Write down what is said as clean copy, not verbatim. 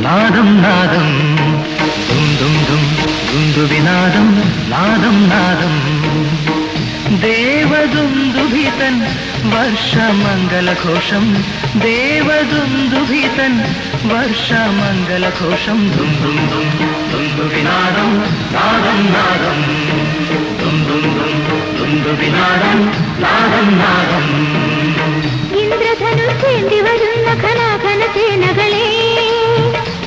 നാദം നാദം ദും ദും ദും ദുന്ദുവിനാദം നാദം നാദം ദേവദുന്ദുഭിതൻ വർഷമംഗലഘോഷം ദേവദുന്ദുഭിതൻ വർഷമംഗലഘോഷം ദും ദും ദും ദുന്ദുവിനാദം നാദം നാദം ദും ദും ദും ദുന്ദുവിനാദം നാദം നാദം ഇന്ദ്രധനുസ്സേന്തി വരുന്ന ഘനാഘന സേനകളെ